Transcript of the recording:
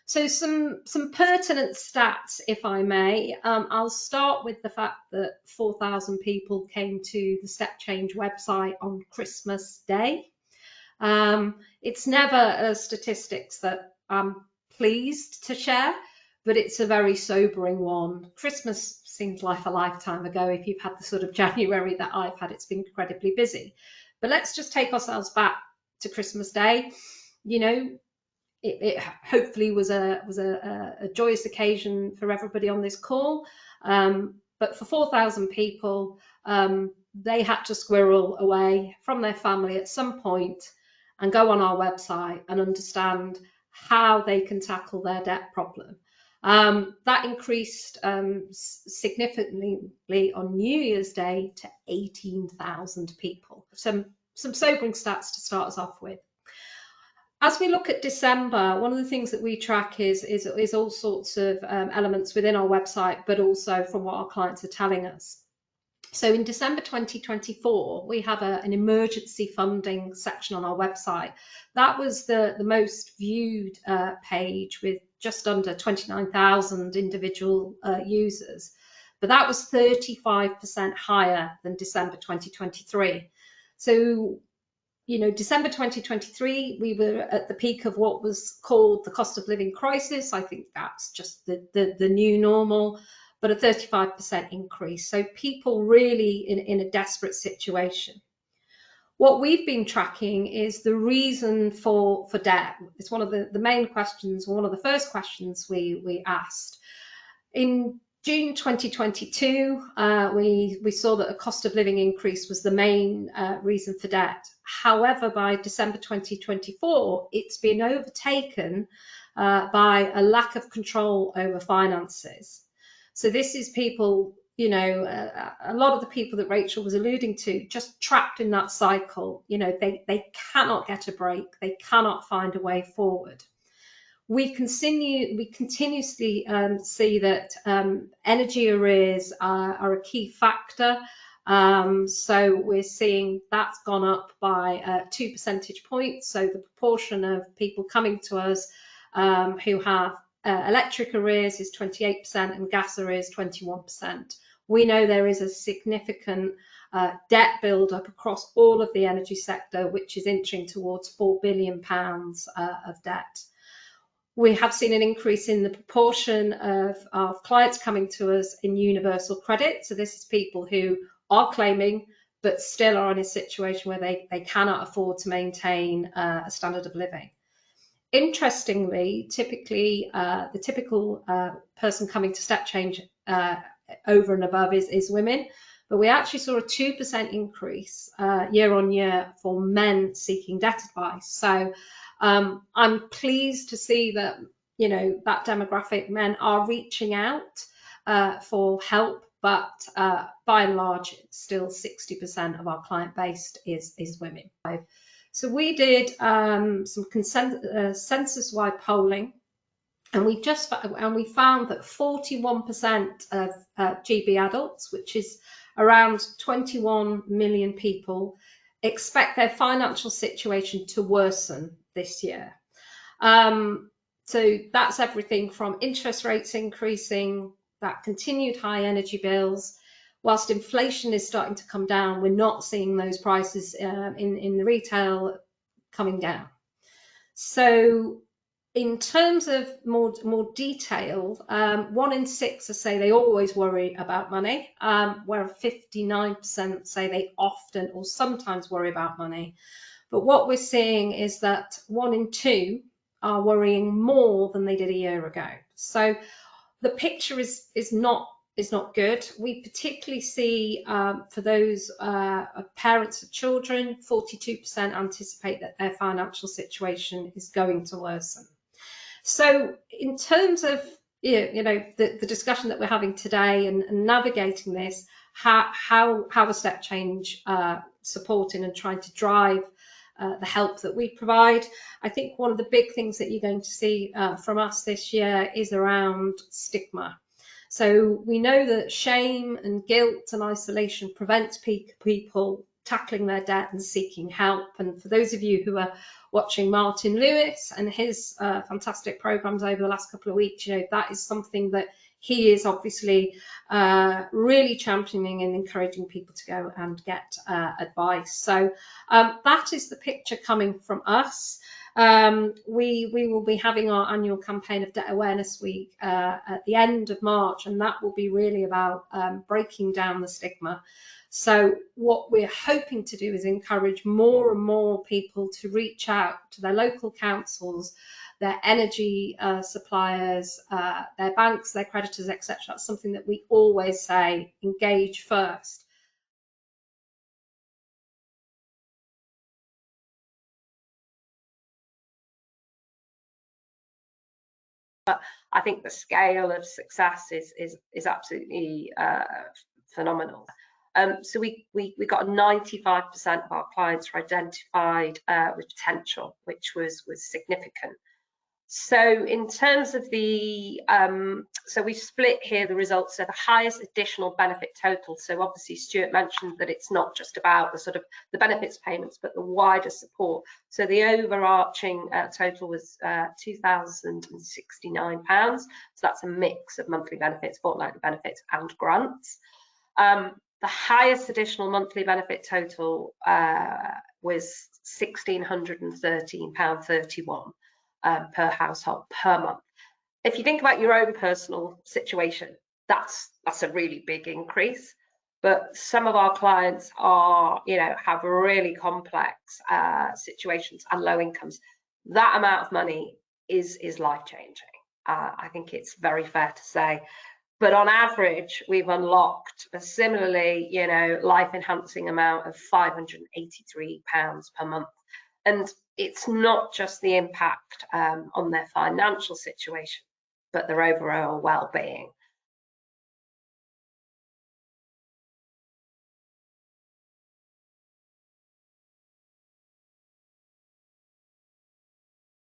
So some pertinent stats, if I may. I'll start with the fact that 4,000 people came to the StepChange website on Christmas Day. It's never a statistics that I'm pleased to share, but it's a very sobering one. Christmas seems like a lifetime ago. If you've had the sort of January that I've had, it's been incredibly busy. But let's just take ourselves back to Christmas Day. You know, it hopefully was a joyous occasion for everybody on this call. But for 4,000 people, they had to squirrel away from their family at some point and go on our website and understand how they can tackle their debt problem. That increased significantly on New Year's Day to 18,000 people. Some sobering stats to start us off with. As we look at December, one of the things that we track is all sorts of elements within our website, but also from what our clients are telling us. So in December 2024, we have an emergency funding section on our website. That was the most viewed page with just under 29,000 individual users. But that was 35% higher than December 2023. So, you know, December 2023, we were at the peak of what was called the cost of living crisis. I think that's just the new normal, but a 35% increase. So people really in a desperate situation. What we've been tracking is the reason for debt. It's one of the main questions, one of the first questions we asked. In June 2022, we saw that a cost of living increase was the main reason for debt. However, by December 2024, it's been overtaken by a lack of control over finances. So this is people, you know, a lot of the people that Rachel was alluding to, just trapped in that cycle. You know, they cannot get a break. They cannot find a way forward. We continuously see that energy arrears are a key factor. So we're seeing that's gone up by 2 percentage points. So the proportion of people coming to us who have electric arrears is 28% and gas arrears 21%. We know there is a significant debt build-up across all of the energy sector, which is inching towards £4 billion of debt. We have seen an increase in the proportion of clients coming to us in universal credit. So this is people who are claiming, but still are in a situation where they cannot afford to maintain a standard of living. Interestingly, typically, the typical person coming to StepChange over and above is women, but we actually saw a 2% increase year on year for men seeking debt advice. So I'm pleased to see that, you know, that demographic, men are reaching out for help, but by and large, still 60% of our client base is women. So we did some census-wide polling, and we found that 41% of GB adults, which is around 21 million people, expect their financial situation to worsen this year. So that's everything from interest rates increasing, that continued high energy bills. Whilst inflation is starting to come down, we're not seeing those prices in the retail coming down. So in terms of more detail, 1 in 6 say they always worry about money, where 59% say they often or sometimes worry about money. But what we're seeing is that 1 in 2 are worrying more than they did a year ago. So the picture is not good. We particularly see for those parents of children, 42% anticipate that their financial situation is going to worsen. So in terms of the discussion that we're having today and navigating this, how are StepChange supporting and trying to drive the help that we provide? I think one of the big things that you're going to see from us this year is around stigma. So we know that shame and guilt and isolation prevents people tackling their debt and seeking help. And for those of you who are watching Martin Lewis and his fantastic programs over the last couple of weeks, you know, that is something that he is obviously really championing and encouraging people to go and get advice. So that is the picture coming from us. We will be having our annual campaign of Debt Awareness Week at the end of March, and that will be really about breaking down the stigma. So what we're hoping to do is encourage more and more people to reach out to their local councils, their energy suppliers, their banks, their creditors, etc. That's something that we always say, engage first. But I think the scale of success is absolutely phenomenal. So we got 95% of our clients were identified with potential, which was significant. So in terms of the, so we've split here the results. So the highest additional benefit total. So obviously Stuart mentioned that it's not just about the sort of the benefits payments, but the wider support. So the overarching total was £2,069. So that's a mix of monthly benefits, fortnightly benefits, and grants. The highest additional monthly benefit total was £1,613.31. Per household per month. If you think about your own personal situation, that's a really big increase. But some of our clients are, you know, have really complex situations and low incomes. That amount of money is life-changing. I think it's very fair to say. But on average, we've unlocked a similarly, you know, life-enhancing amount of £583 per month. And it's not just the impact on their financial situation, but their overall well-being.